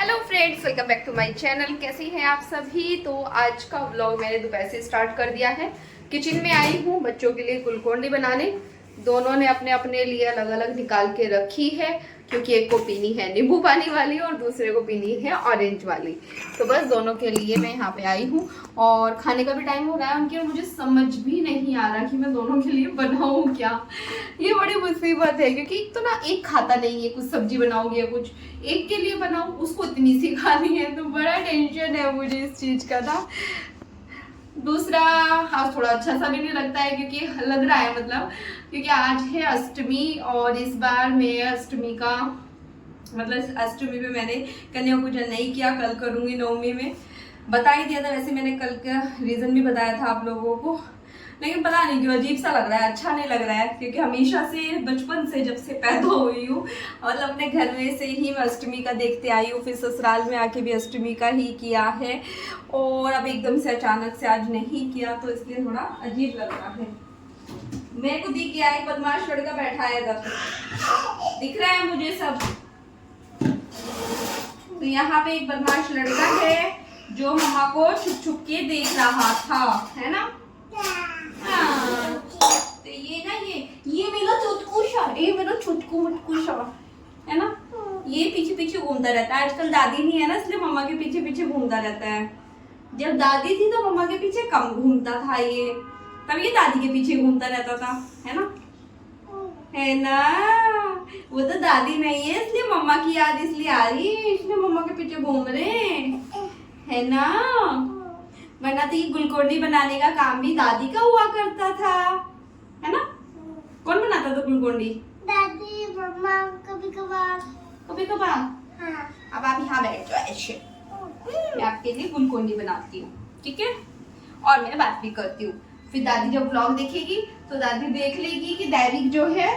Hello friends, welcome back to my channel. कैसे हैं आप सभी। तो आज का व्लॉग मैंने दोपहर से स्टार्ट कर दिया है। किचन में आई हूँ बच्चों के लिए ग्लूकोन डी बनाने। दोनों ने अपने अपने लिए अलग अलग निकाल के रखी है, क्योंकि एक को पीनी है नींबू पानी वाली और दूसरे को पीनी है ऑरेंज वाली। तो बस दोनों के लिए मैं यहाँ पे आई हूँ और खाने का भी टाइम हो रहा है उनके। और मुझे समझ भी नहीं आ रहा कि मैं दोनों के लिए बनाऊँ क्या। ये बड़ी मुसीबत है, क्योंकि एक तो ना एक खाता नहीं है, कुछ सब्जी बनाऊंगी या कुछ एक के लिए बनाऊं, उसको इतनी सी खानी है, तो बड़ा टेंशन है मुझे इस चीज का ना। दूसरा आज थोड़ा अच्छा सा भी नहीं लगता है, क्योंकि लग रहा है मतलब क्योंकि आज है अष्टमी और इस बार मैं अष्टमी का मतलब अष्टमी में मैंने कन्या पूजन नहीं किया, कल करूंगी नवमी में। बता ही दिया था वैसे, मैंने कल का रीजन भी बताया था आप लोगों को, लेकिन पता नहीं क्यों अजीब सा लग रहा है, अच्छा नहीं लग रहा है। क्योंकि हमेशा से बचपन से जब से पैदा हुई हूँ मतलब अपने घर में से ही मैं अष्टमी का देखते आई हूँ, फिर ससुराल में आके भी अष्टमी का ही किया है और अब एकदम से अचानक से आज नहीं किया, तो इसलिए थोड़ा अजीब लग रहा है। मेरे को दिख गया एक बदमाश लड़का बैठा है इधर, दिख रहा है मुझे सब। तो यहाँ पे एक बदमाश लड़का है जो मम्मा को छुप छुप के देख रहा था, है ना। हाँ, तो ये ना ये मेरा चुटकुशा, ये मेरा छुटकू मुटकुशा है ना। ये पीछे पीछे घूमता रहता है। आजकल दादी नहीं है ना, इसलिए मम्मा के पीछे पीछे घूमता रहता है। जब दादी थी तो मम्मा के पीछे कम घूमता था ये, तब ये दादी के पीछे घूमता रहता था, है ना। है ना, वो तो दादी नहीं है इसलिए मम्मा की याद इसलिए आ रही है, इसलिए मम्मा के पीछे घूम रहे है ना। वरना तो ये ग्लूकोन बनाने का काम भी दादी का हुआ करता था, है ना। कौन बनाता था ग्लूकोन डी? दादी, मम्मा, कभी कभार। कभी कभार। हाँ। अब आप यहाँ बैठ जाओ ऐसे, मैं आपके लिए ग्लूकोन डी बनाती हूँ, ठीक है। और मैं बात भी करती हूँ। फिर दादी जब व्लॉग देखेगी तो दादी देख लेगी कि दैविक जो है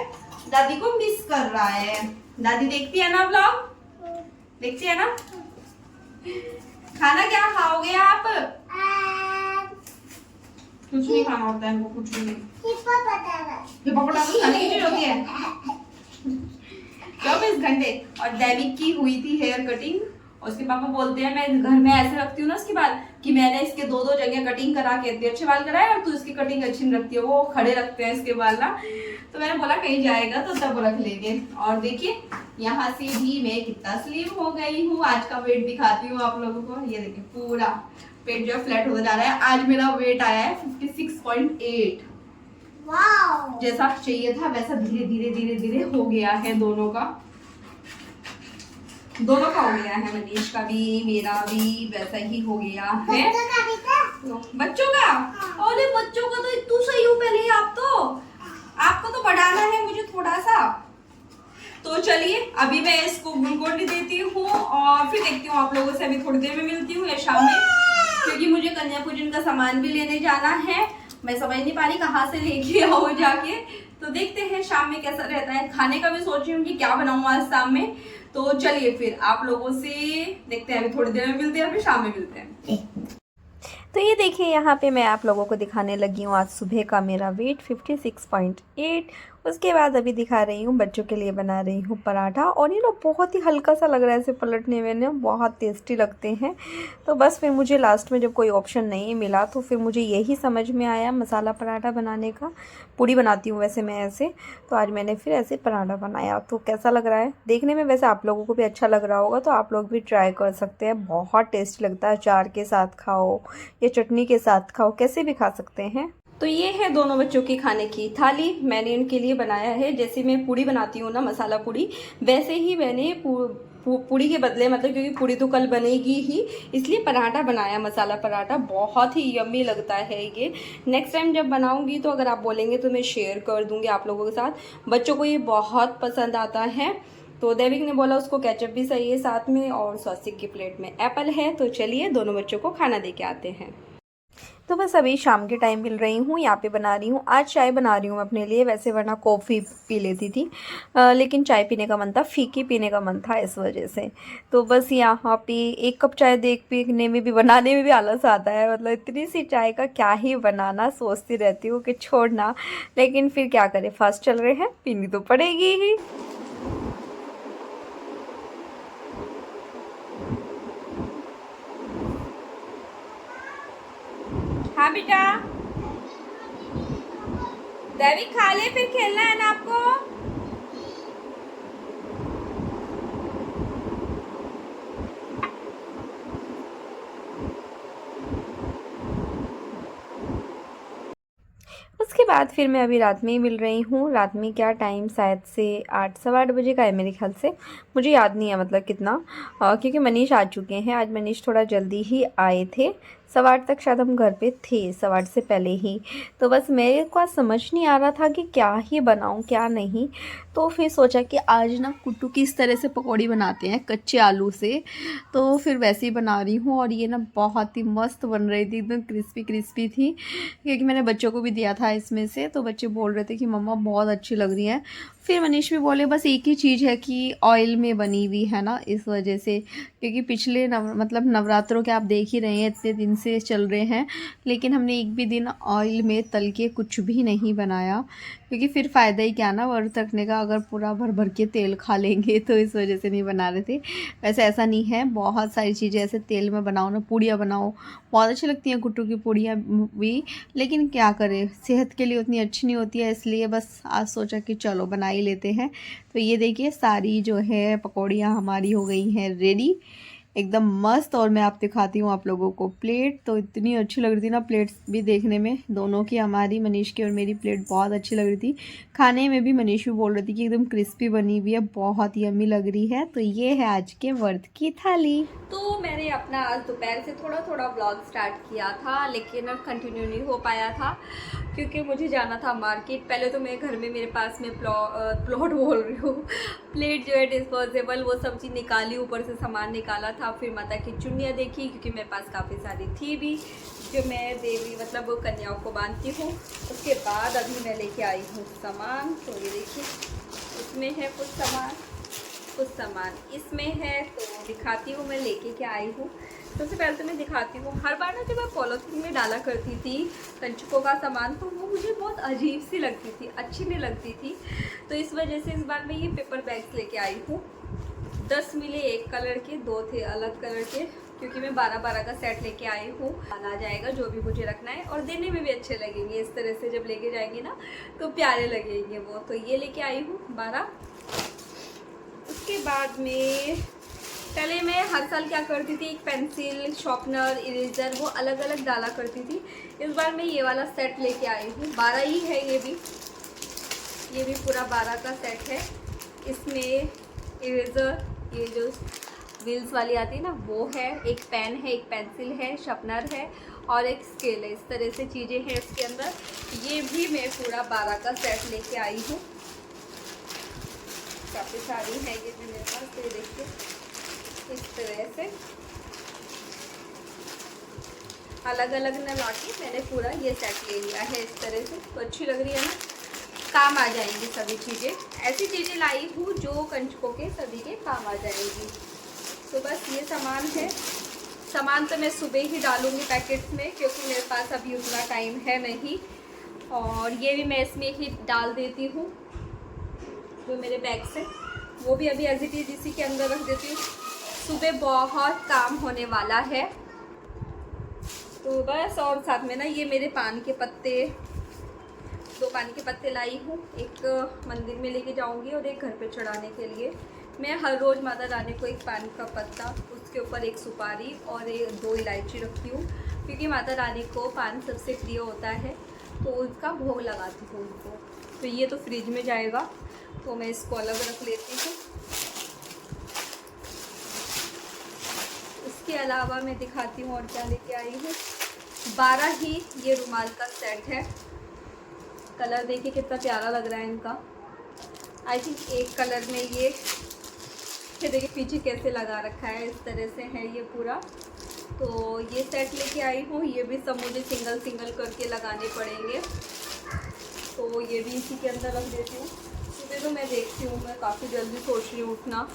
दादी को मिस कर रहा है। दादी देखती है ना व्लॉग, देखती है ना। खाना क्या खाओगे आप? कुछ नहीं खाना होता है इनको, कुछ भी नहीं। हिप्पोपोटामस खाने की चीज होती है 24 घंटे। और दैविक की हुई थी हेयर कटिंग, उसके पापा बोलते हैं मैं घर में ऐसे रखती हूँ ना उसके बाद कि मैंने इसके दो दो जगह कटिंग करा के इतने अच्छे बाल कराए और तू इसकी कटिंग अच्छी नहीं रखती है। वो खड़े रखते हैं इसके बाल ना, तो मैंने बोला कहीं जाएगा तो तब रख लेंगे। और देखिए यहाँ से भी मैं कितना स्लिम हो गई हूँ। आज का वेट दिखाती हूँ आप लोगों को। ये देखिए पूरा पेट जो फ्लैट होता जा रहा है। आज मेरा वेट आया है 56.8। वाओ, जैसा चाहिए था वैसा धीरे धीरे धीरे धीरे हो गया है। दोनों का हो गया है। मनीष का भी मेरा भी वैसा ही हो गया है। बच्चों का अरे बच्चों का तो इतू सही हो पहले आप तो, आपको तो बढ़ाना है मुझे थोड़ा सा। तो चलिए अभी मैं इसको ग्लूकोन डी देती हूँ और फिर देखती हूँ आप लोगों से। अभी थोड़ी देर में मिलती हूँ या शाम में, क्योंकि मुझे कन्या पूजन का सामान भी लेने जाना है। मैं समझ नहीं पा रही कहाँ से लेके आओ जाके, तो देखते हैं शाम में कैसा रहता है। खाने का भी सोच रही हूँ कि क्या बनाऊँ आज शाम में। तो चलिए फिर आप लोगों से देखते हैं, अभी थोड़ी देर में मिलते हैं, फिर शाम में मिलते हैं। तो ये देखिए यहाँ पे मैं आप लोगों को दिखाने लगी हूँ आज सुबह का मेरा वेट 56.8। उसके बाद अभी दिखा रही हूँ बच्चों के लिए बना रही हूँ पराठा। और ये ना बहुत ही हल्का सा लग रहा है ऐसे पलटने में ना, बहुत टेस्टी लगते हैं। तो बस फिर मुझे लास्ट में जब कोई ऑप्शन नहीं मिला तो फिर मुझे यही समझ में आया मसाला पराठा बनाने का। पूड़ी बनाती हूँ वैसे मैं ऐसे, तो आज मैंने फिर ऐसे पराठा बनाया। तो कैसा लग रहा है देखने में, वैसे आप लोगों को भी अच्छा लग रहा होगा तो आप लोग भी ट्राई कर सकते हैं। बहुत टेस्टी लगता है, अचार के साथ खाओ या चटनी के साथ खाओ, कैसे भी खा सकते हैं। तो ये है दोनों बच्चों की खाने की थाली। मैंने इनके लिए बनाया है जैसे मैं पूड़ी बनाती हूँ ना मसाला पूड़ी, वैसे ही मैंने पूड़ी के बदले मतलब, क्योंकि पूड़ी तो कल बनेगी ही, इसलिए पराठा बनाया, मसाला पराठा। बहुत ही यम्मी लगता है ये। नेक्स्ट टाइम जब बनाऊंगी तो अगर आप बोलेंगे तो मैं शेयर कर दूंगी आप लोगों के साथ। बच्चों को ये बहुत पसंद आता है। तो दैविक ने बोला उसको केचप भी चाहिए साथ में, और स्वास्तिक की प्लेट में एप्पल है। तो चलिए दोनों बच्चों को खाना दे के आते हैं। तो बस अभी शाम के टाइम मिल रही हूँ, यहाँ पे बना रही हूँ। आज चाय बना रही हूँ अपने लिए, वैसे वरना कॉफ़ी पी लेती थी, लेकिन चाय पीने का मन था, फीकी पीने का मन था इस वजह से। तो बस यहाँ पे 1 कप चाय देख पीने में भी, बनाने में भी आलस आता है। मतलब इतनी सी चाय का क्या ही बनाना, सोचती रहती हूँ कि छोड़ना, लेकिन फिर क्या करें, फास्ट चल रहे हैं, पीनी तो पड़ेगी ही। हाँ बेटा, दैवी खा ले फिर खेलना है ना आपको। उसके बाद फिर मैं अभी रात में ही मिल रही हूँ। रात में क्या टाइम शायद से 8 सवा 8 बजे का है मेरे ख्याल से, मुझे याद नहीं है मतलब कितना, क्योंकि मनीष आ चुके हैं। आज मनीष थोड़ा जल्दी ही आए थे, 8:15 तक शायद हम घर पे थे, 8:15 से पहले ही। तो बस मेरे को आज समझ नहीं आ रहा था कि क्या ही बनाऊँ क्या नहीं। तो फिर सोचा कि आज ना कुट्टू किस तरह से पकौड़ी बनाते हैं कच्चे आलू से, तो फिर वैसे ही बना रही हूँ। और ये ना बहुत ही मस्त बन रही थी, एकदम क्रिस्पी क्रिस्पी थी, क्योंकि मैंने बच्चों को भी दिया था इसमें से, तो बच्चे बोल रहे थे कि मम्मा बहुत अच्छी लग रही है। फिर मनीष भी बोले बस एक ही चीज़ है कि ऑयल में बनी हुई है ना, इस वजह से, क्योंकि पिछले मतलब नवरात्रों के आप देख ही रहे हैं इतने दिन से चल रहे हैं, लेकिन हमने एक भी दिन ऑयल में तल के कुछ भी नहीं बनाया, क्योंकि फिर फ़ायदा ही क्या ना व्रत रखने का, अगर पूरा भर भर के तेल खा लेंगे, तो इस वजह से नहीं बना रहे थे। वैसे ऐसा नहीं है, बहुत सारी चीज़ें ऐसे तेल में बनाओ ना, पूड़ियाँ बनाओ, बहुत अच्छी लगती हैं कुट्टू की पूड़ियाँ भी, लेकिन क्या करें सेहत के लिए उतनी अच्छी नहीं होती है, इसलिए बस आज सोचा कि चलो बना ही लेते हैं। तो ये देखिए सारी जो है पकौड़ियाँ हमारी हो गई हैं रेडी, एकदम मस्त। और मैं आप दिखाती हूँ आप लोगों को प्लेट, तो इतनी अच्छी लग रही थी ना प्लेट्स भी देखने में, दोनों की, हमारी मनीष की और मेरी प्लेट बहुत अच्छी लग रही थी। खाने में भी मनीष भी बोल रही थी कि एकदम क्रिस्पी बनी हुई है, बहुत यम्मी लग रही है। तो ये है आज के व्रत की थाली। तो मैंने अपना आज दोपहर से थोड़ा थोड़ा ब्लॉग स्टार्ट किया था, लेकिन कंटिन्यू नहीं हो पाया था, क्योंकि मुझे जाना था मार्केट। पहले तो मैं घर में मेरे पास में प्लॉट बोल रही हूँ, प्लेट जो है डिस्पोजेबल, वो सब चीज़ निकाली, ऊपर से सामान निकाला था। फिर माता की चुन्नियाँ देखी, क्योंकि मेरे पास काफ़ी सारी थी भी, जो मैं देवी मतलब वो कन्याओं को बांधती हूँ। उसके बाद अभी मैं लेके आई हूँ सामान, तो ये देखिए इसमें है कुछ सामान इसमें है, तो दिखाती हूँ मैं लेके क्या आई हूँ। सबसे पहले तो मैं दिखाती हूँ, हर बार ना जब मैं पॉलीथीन में डाला करती थी कंचकों का सामान, तो वो मुझे बहुत अजीब सी लगती थी, अच्छी नहीं लगती थी। तो इस वजह से इस बार मैं ये पेपर बैग्स लेके आई हूँ। 10 मिले एक कलर के, 2 थे अलग कलर के, क्योंकि मैं 12-12 का सेट लेके आई हूँ। आ जाएगा जो भी मुझे रखना है, और देने में भी अच्छे लगेंगे, इस तरह से जब लेके जाएंगे ना तो प्यारे लगेंगे वो। तो ये लेके आई हूँ 12। उसके बाद में पहले मैं हर साल क्या करती थी, एक पेंसिल, शॉर्पनर, इरेजर, वो अलग अलग डाला करती थी। इस बार मैं ये वाला सेट लेके आई हूँ, 12 ही है ये भी पूरा 12 का सेट है। इसमें इरेजर, ये जो व्हील्स वाली आती है ना वो है, एक पेन है, एक पेंसिल है, शार्पनर है और एक स्केल है, इस तरह से चीज़ें हैं इसके अंदर। ये भी मैं पूरा 12 का सेट लेके आई हूँ, काफ़ी सारी है ये भी मेरे पास। तो देखिए इस तरह से अलग अलग न लाके मैंने पूरा ये सेट ले लिया है इस तरह से। तो अच्छी लग रही है ना, काम आ जाएंगी सभी चीज़ें। ऐसी चीज़ें लाई हूँ जो कंचकों के सभी के काम आ जाएंगी। तो बस ये सामान है। सामान तो मैं सुबह ही डालूँगी पैकेट्स में, क्योंकि मेरे पास अभी उतना टाइम है नहीं। और ये भी मैं इसमें ही डाल देती हूँ, जो मेरे बैग से, वो भी अभी एज इट इज़ इसी के अंदर रख देती हूँ। सुबह बहुत काम होने वाला है, तो बस। और साथ में ना ये मेरे पान के पत्ते, 2 पान के पत्ते लाई हूँ, एक मंदिर में लेके जाऊँगी और एक घर पे चढ़ाने के लिए। मैं हर रोज़ माता रानी को एक पान का पत्ता, उसके ऊपर एक सुपारी और 2 इलायची रखती हूँ, क्योंकि माता रानी को पान सबसे प्रिय होता है, तो उसका भोग लगाती हूँ उनको। तो ये तो फ्रिज में जाएगा, तो मैं इसको अलग रख लेती हूँ। इसके अलावा मैं दिखाती हूँ और क्या लेके आई हूँ। 12 ही ये रुमाल का सेट है। कलर देखिए कितना प्यारा लग रहा है इनका। आई थिंक एक कलर में ये देखिए पीछे कैसे लगा रखा है, इस तरह से है ये पूरा। तो ये सेट लेके आई हूँ। ये भी सब मुझे सिंगल सिंगल करके लगाने पड़ेंगे, तो ये भी इसी के अंदर रख देती हूँ। सुबह तो मैं देखती हूँ, मैं काफ़ी जल्दी सोच रही हूँ उठना।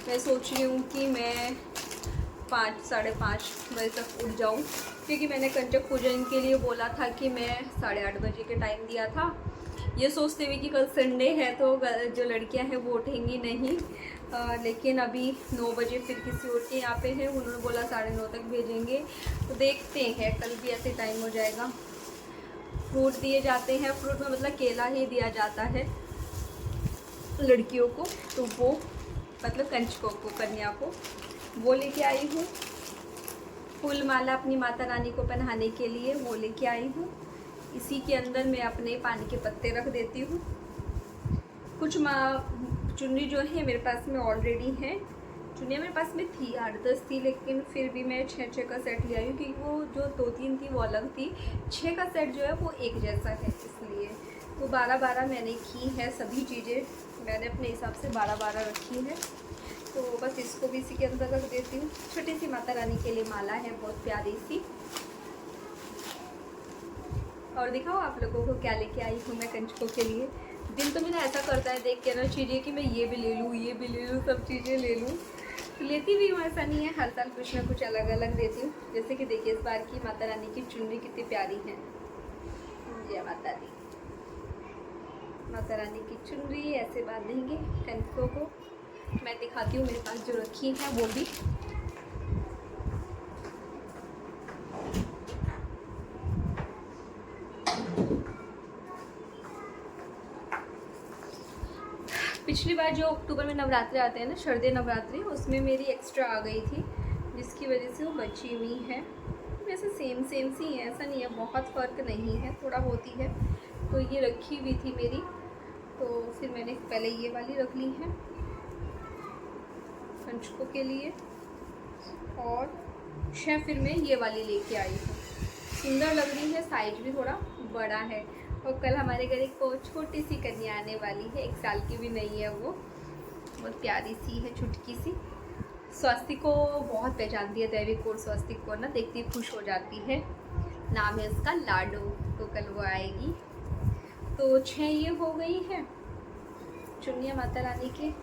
मैं सोच रही हूँ कि मैं 5 साढ़े 5 बजे तक उठ जाऊँ, क्योंकि मैंने कंचक पूजन के लिए बोला था कि मैं 8:30 बजे के टाइम दिया था, ये सोचते हुए कि कल संडे है तो जो लड़कियां हैं वो उठेंगी नहीं। लेकिन अभी 9 बजे फिर किसी और के यहाँ पे है, उन्होंने बोला 9:30 तक भेजेंगे, तो देखते हैं कल भी ऐसे टाइम हो जाएगा। फ्रूट दिए जाते हैं, फ्रूट में मतलब केला ही दिया जाता है लड़कियों को, तो वो मतलब कंचकों को, कन्या को वो लेके आई हूँ। फूल माला अपनी माता रानी को पहनाने के लिए वो लेके आई हूँ। इसी के अंदर मैं अपने पानी के पत्ते रख देती हूँ। कुछ चुन्नी जो है मेरे पास में ऑलरेडी है, चुन्नियाँ मेरे पास में थी 8-10 थी, लेकिन फिर भी मैं 6 का सेट ले आई हूँ, क्योंकि वो जो 2-3 थी वो अलग थी, 6 का सेट जो है वो एक जैसा है, इसलिए तो 12 मैंने की है। सभी चीज़ें मैंने अपने हिसाब से 12 रखी है, तो बस इसको भी इसी के अंदर रख देती हूँ। छोटी सी माता रानी के लिए माला है, बहुत प्यारी सी। और दिखाओ आप लोगों को क्या लेके आई हूँ मैं कंचकों के लिए। दिन तो मेरा ऐसा करता है देख के ना चीज़ें कि मैं ये भी ले लूँ, ये भी ले लूँ, सब चीज़ें ले लूँ, तो लेती भी हूँ। ऐसा नहीं है, हर साल कुछ ना कुछ अलग अलग देती हूँ। जैसे कि देखिए इस बार की माता रानी की चुन्नी कितनी प्यारी है। जय माता दी। माता रानी की चुन्नी ऐसे बांधेंगे कंचकों को। मैं दिखाती हूँ मेरे पास जो रखी है वो भी। पिछली बार जो अक्टूबर में नवरात्रि आते हैं ना, शारदीय नवरात्रि, उसमें मेरी एक्स्ट्रा आ गई थी, जिसकी वजह से वो बची हुई है। वैसे सेम सी है, ऐसा नहीं है, बहुत फ़र्क नहीं है, थोड़ा बहुत ही है। तो ये रखी हुई थी मेरी, तो फिर मैंने पहले ये वाली रख ली है कंचकों के लिए, और फिर मैं ये वाली लेके आई हूँ। सुंदर लग रही है, साइज भी थोड़ा बड़ा है। और कल हमारे घर एक छोटी सी कन्या आने वाली है, 1 साल की भी नहीं है, वो बहुत प्यारी सी है, छुटकी सी। स्वास्तिक को बहुत पहचानती है, दैविक और स्वास्तिक को ना देखती खुश हो जाती है। नाम है इसका लाडो, तो कल वो आएगी। तो 6 ये हो गई है चुन्नियाँ माता रानी के।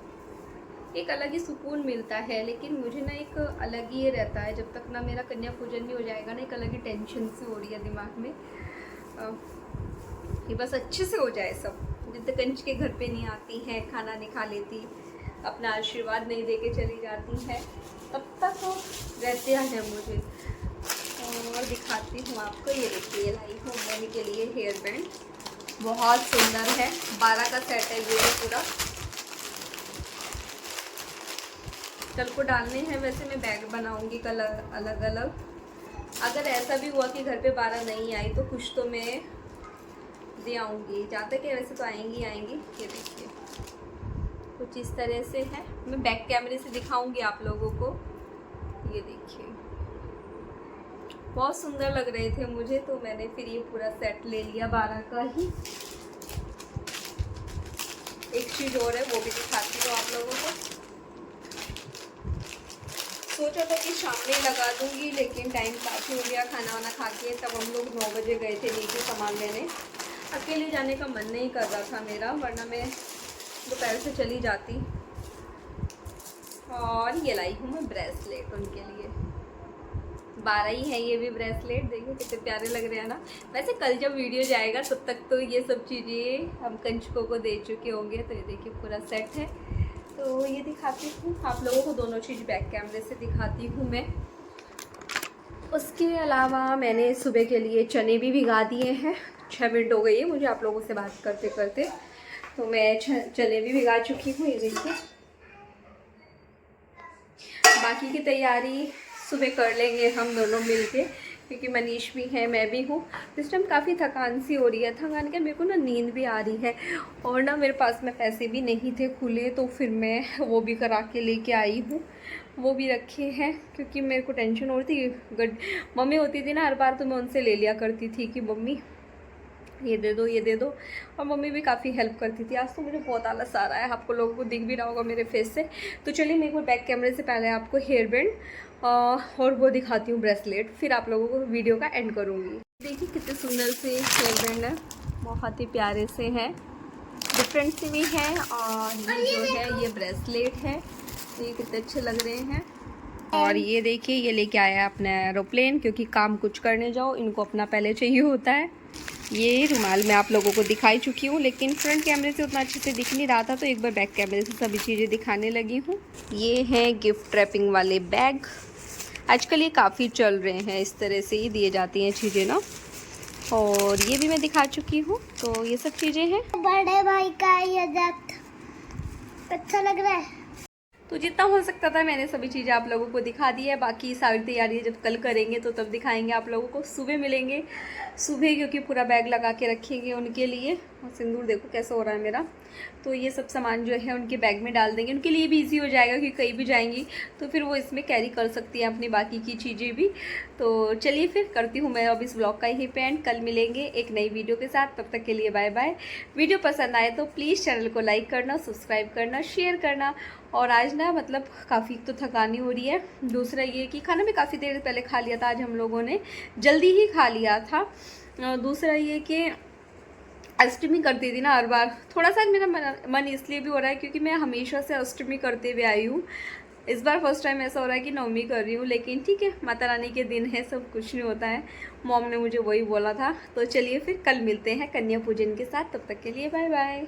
एक अलग ही सुकून मिलता है, लेकिन मुझे ना एक अलग ही रहता है, जब तक ना मेरा कन्या पूजन नहीं हो जाएगा ना, एक अलग ही टेंशन सी हो रही है दिमाग में कि बस अच्छे से हो जाए सब। जब तक कंच के घर पे नहीं आती हैं, खाना नहीं खा लेती, अपना आशीर्वाद नहीं दे के चली जाती हैं, तब तक तो रहते हैं मुझे। और दिखाती हूँ आपको, ये देखिए लाई हूँ मम्मी के लिए हेयर बैंड, बहुत सुंदर है, 12 का सेट है ये पूरा। कल को डालने हैं, वैसे मैं बैग बनाऊंगी कल अलग अलग। अगर ऐसा भी हुआ कि घर पे 12 नहीं आई तो कुछ तो मैं दे आऊँगी, जहाँ तक है वैसे तो आएंगी। ये देखिए कुछ इस तरह से है, मैं बैक कैमरे से दिखाऊंगी आप लोगों को। ये देखिए बहुत सुंदर लग रहे थे मुझे, तो मैंने फिर ये पूरा सेट ले लिया 12 का ही। एक चीज़ और है, वो भी दिखाती हूँ आप लोगों को। सोचा था कि शाम में लगा दूंगी, लेकिन टाइम काफ़ी हो गया खाना वाना खा के, तब हम लोग 9 बजे गए थे नीचे सामान लेने। अकेले जाने का मन नहीं कर रहा था मेरा, वरना मैं दोपहर से चली जाती। और ये लाई हूँ मैं ब्रेसलेट उनके लिए, 12 ही है ये भी ब्रेसलेट। देखिए कितने प्यारे लग रहे हैं ना। वैसे कल जब वीडियो जाएगा तब तक तो ये सब चीज़ें हम कंचकों को दे चुके होंगे। तो ये देखिए पूरा सेट है, तो ये दिखाती हूँ आप लोगों को, दोनों चीज़ बैक कैमरे से दिखाती हूँ मैं। उसके अलावा मैंने सुबह के लिए चने भी भिगा दिए हैं। 6 मिनट हो गई है मुझे आप लोगों से बात करते करते, तो मैं चने भी भिगा चुकी हूँ। ये देखिए, बाकी की तैयारी सुबह कर लेंगे हम दोनों मिलके, क्योंकि मनीष भी है, मैं भी हूँ। इस टाइम काफ़ी थकान सी हो रही है, थकान के मेरे को ना नींद भी आ रही है, और ना मेरे पास में पैसे भी नहीं थे खुले, तो फिर मैं वो भी करा के लेके आई हूँ, वो भी रखे हैं, क्योंकि मेरे को टेंशन हो रही थी। मम्मी होती थी ना हर बार, तो मैं उनसे ले लिया करती थी कि मम्मी ये दे दो, ये दे दो, और मम्मी भी काफ़ी हेल्प करती थी। आज तो मुझे बहुत आलस आ रहा है, आपको लोगों को दिख भी रहा होगा मेरे फेस से। तो चलिए मैं एक बार बैक कैमरे से पहले आपको हेयर बैंड और वो दिखाती हूँ ब्रेसलेट, फिर आप लोगों को वीडियो का एंड करूँगी। देखिए कितने सुंदर से हेयर बैंड है, बहुत ही प्यारे से हैं, डिफरेंट से भी हैं। और ये जो है ये ब्रेसलेट है, ये कितने अच्छे लग रहे हैं। और ये देखिए ये लेके आया अपना एरोप्लेन, क्योंकि काम कुछ करने जाओ इनको अपना पहले चाहिए होता है। ये रुमाल मैं आप लोगों को दिखाई चुकी हूँ, लेकिन फ्रंट कैमरे से उतना अच्छे से दिख नहीं रहा था, तो एक बार बैक कैमरे से सभी चीज़ें दिखाने लगी हूँ। ये हैं गिफ्ट रैपिंग वाले बैग। आजकल ये काफ़ी चल रहे हैं, इस तरह से ही दिए जाती हैं चीज़ें ना। और ये भी मैं दिखा चुकी हूँ। तो ये सब चीज़ें हैं। बड़े भाई का ये गिफ्ट अच्छा लग रहा है। तो जितना हो सकता था मैंने सभी चीज़ें आप लोगों को दिखा दी है। बाकी सारी तैयारियाँ जब कल करेंगे तो तब दिखाएंगे आप लोगों को। सुबह मिलेंगे सुबह, क्योंकि पूरा बैग लगा के रखेंगे उनके लिए। और सिंदूर देखो कैसा हो रहा है मेरा। तो ये सब सामान जो है उनके बैग में डाल देंगे, उनके लिए भी ईजी हो जाएगा, क्योंकि कहीं भी जाएंगी तो फिर वो इसमें कैरी कर सकती हैं अपनी बाकी की चीज़ें भी। तो चलिए फिर करती हूँ मैं अब इस ब्लॉग का ही एंड। कल मिलेंगे एक नई वीडियो के साथ, तब तक के लिए बाय बाय। वीडियो पसंद आए तो प्लीज़ चैनल को लाइक करना, सब्सक्राइब करना, शेयर करना। और आज ना मतलब काफ़ी तो थकानी हो रही है। दूसरा ये कि खाना भी काफ़ी देर पहले खा लिया था, आज हम लोगों ने जल्दी ही खा लिया था। दूसरा ये कि अष्टमी करती थी ना हर बार, थोड़ा सा मेरा मन इसलिए भी हो रहा है क्योंकि मैं हमेशा से अष्टमी करते हुए आई हूँ। इस बार फर्स्ट टाइम ऐसा हो रहा है कि नवमी कर रही हूँ, लेकिन ठीक है, माता रानी के दिन है, सब कुछ नहीं होता है। मॉम ने मुझे वही बोला था। तो चलिए फिर कल मिलते हैं कन्या पूजन के साथ, तब तक के लिए बाय बाय।